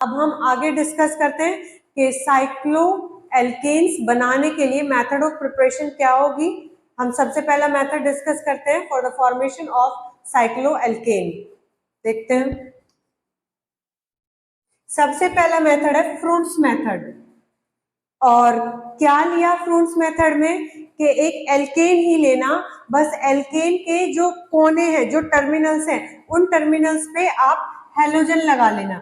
अब हम आगे डिस्कस करते हैं कि साइक्लो एल्केन्स बनाने के लिए मेथड ऑफ प्रिपरेशन क्या होगी। हम सबसे पहला मेथड डिस्कस करते हैं for the formation of cyclo alkane. देखते हैं, सबसे पहला मेथड है फ्रुंस मेथड। और क्या लिया फ्रुंस मेथड में कि एक एल्केन ही लेना, बस एल्केन के जो कोने हैं, जो टर्मिनल्स हैं, उन टर्मिनल्स पे आप हेलोजन लगा लेना।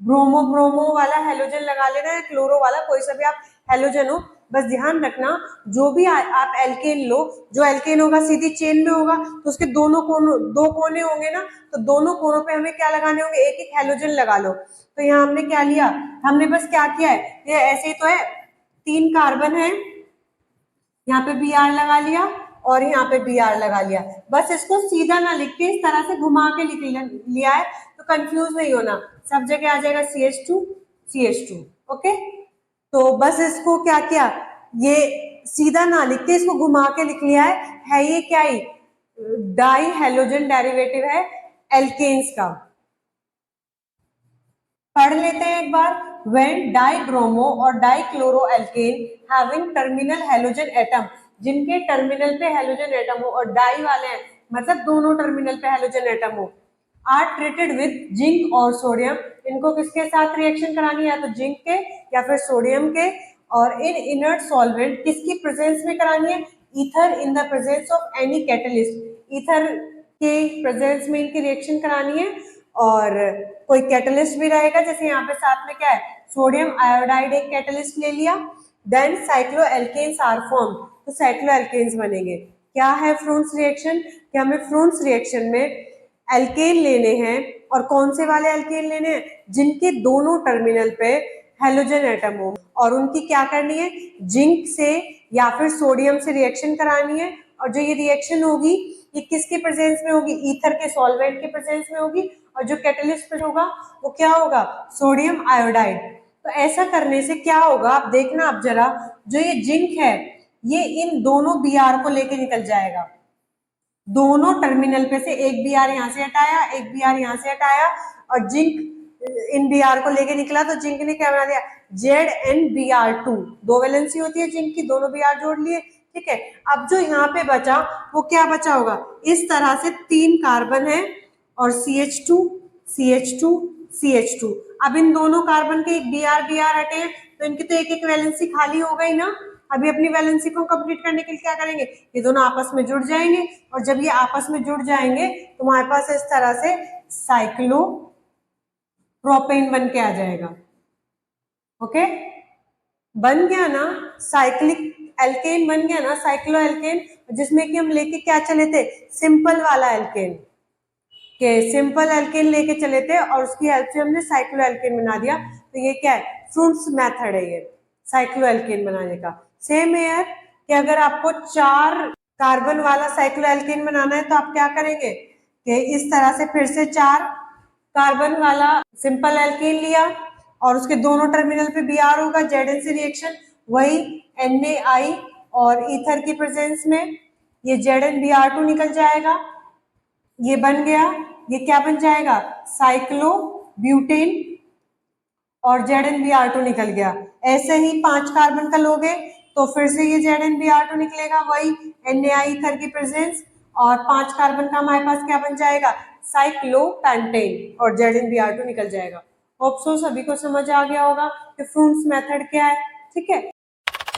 ब्रोमो ब्रोमो वाला हेलोजन लगा लेना या क्लोरो वाला, कोई सा भी आप हेलोजन हो। बस ध्यान रखना जो भी आप एल्केन लो, जो एल्केन होगा सीधी चेन में होगा तो उसके दोनों कोनों, दो कोने होंगे ना, तो दोनों कोनों पे हमें क्या लगाने होंगे, एक एक हेलोजन लगा लो। तो यहाँ हमने क्या लिया, हमने बस क्या किया है, ये ऐसे ही तो है, 3 कार्बन है, यहाँ पे Br लगा लिया और यहाँ पे Br लगा लिया। बस इसको सीधा ना लिख के इस तरह से घुमा के लिख लिया है तो कंफ्यूज नहीं होना, सब जगह आ जाएगा CH2 CH2। ओके, तो बस इसको क्या किया, ये सीधा ना लिख के इसको घुमा के लिख लिया है ये क्या ही, डाई हेलोजन डेरिवेटिव है एल्केन्स का। पढ़ लेते हैं एक बार। when डाइब्रोमो और dichloro alkane having terminal halogen atom, जिनके टर्मिनल पे हेलोजन एटम हो, और डाई वाले हैं मतलब दोनों टर्मिनल पे हेलोजन एटम हो, आर ट्रीटेड विद जिंक और सोडियम, इनको किसके साथ रिएक्शन करानी है, या तो जिंक के या फिर सोडियम के, और इन इनर्ट सॉल्वेंट किसकी प्रेजेंस में करानी है, ether in the presence of any catalyst, ether के प्रेजेंस में इनकी रिएक्शन करानी है। और कोई कैटलिस्ट भी रहेगा, जैसे यहाँ पे साथ में क्या है, सोडियम आयोडाइड एक कैटलिस्ट ले लिया, then cyclo alkanes are form, तो साइक्लो एल्केन्स बनेंगे। क्या है फ्रुंस रिएक्शन, कि हमें फ्रुंस रिएक्शन में एल्केन लेने हैं, और कौन से वाले एल्केन लेने हैं, जिनके दोनों टर्मिनल पे हेलोजन एटम हो, और उनकी क्या करनी है, जिंक से या फिर सोडियम से रिएक्शन करानी है। और जो ये रिएक्शन होगी ये किसके प्रेजेंस में होगी, ईथर के सॉल्वेंट के प्रेजेंस में होगी, और जो कैटलिस्ट पे होगा वो क्या होगा, सोडियम आयोडाइड। तो ऐसा करने से क्या होगा, आप देखना, आप जरा, जो ये जिंक है ये इन दोनों Br को लेके निकल जाएगा, दोनों टर्मिनल पे से एक Br यहाँ से हटाया, एक Br यहाँ से हटाया, और जिंक इन Br को लेके निकला, तो जिंक ने क्या बना दिया, ZnBr2, दो वैलेंसी होती है जिंक की, दोनों Br जोड़ लिए, ठीक है। अब जो यहाँ पे बचा वो क्या बचा होगा, इस तरह से 3 कार्बन है और CH2 CH2 CH2। अब इन दोनों कार्बन के एक Br हटे हैं, तो इनकी तो एक एक वैलेंसी खाली हो गई ना। अभी अपनी वैलेंसी को कंप्लीट करने के लिए क्या करेंगे, ये दोनों आपस में जुड़ जाएंगे, और जब ये आपस में जुड़ जाएंगे तो हमारे पास इस तरह से साइक्लो प्रोपेन बन के आ जाएगा। ओके, बन गया ना, साइक्लिक एल्केन बन गया ना, साइक्लो एल्केन, जिसमें कि हम लेके क्या चले थे, सिंपल वाला एल्केन, के सिंपल एल्केन लेके चले थे और उसकी हेल्प से हमने साइक्लो एल्केन बना दिया। तो ये क्या है, फ्रुंस मेथड है ये साइक्लो एल्केन बनाने का। सेम है यार, कि अगर आपको 4 कार्बन वाला साइक्लो एल्केन बनाना है तो आप क्या करेंगे, कि इस तरह से फिर से 4 कार्बन वाला सिंपल एल्केन लिया, और उसके दोनों टर्मिनल पे Br होगा, Zn से रिएक्शन, वही Na और ईथर की प्रेजेंस में ये ZnBr2 निकल जाएगा, ये बन गया, ये क्या बन जाएगा, साइक्लो ब्यूटेन, और ZnBr2 निकल गया। ऐसे ही 5 कार्बन का लोगे तो फिर से ये ZnBr2 निकलेगा, वही Na ईथर की प्रेजेंस, और 5 कार्बन का हमारे पास क्या बन जाएगा, साइक्लोपेंटेन, और ZnBr2 निकल जाएगा। होप सो सभी को समझ आ गया होगा कि फ्रुंस मेथड क्या है, ठीक है।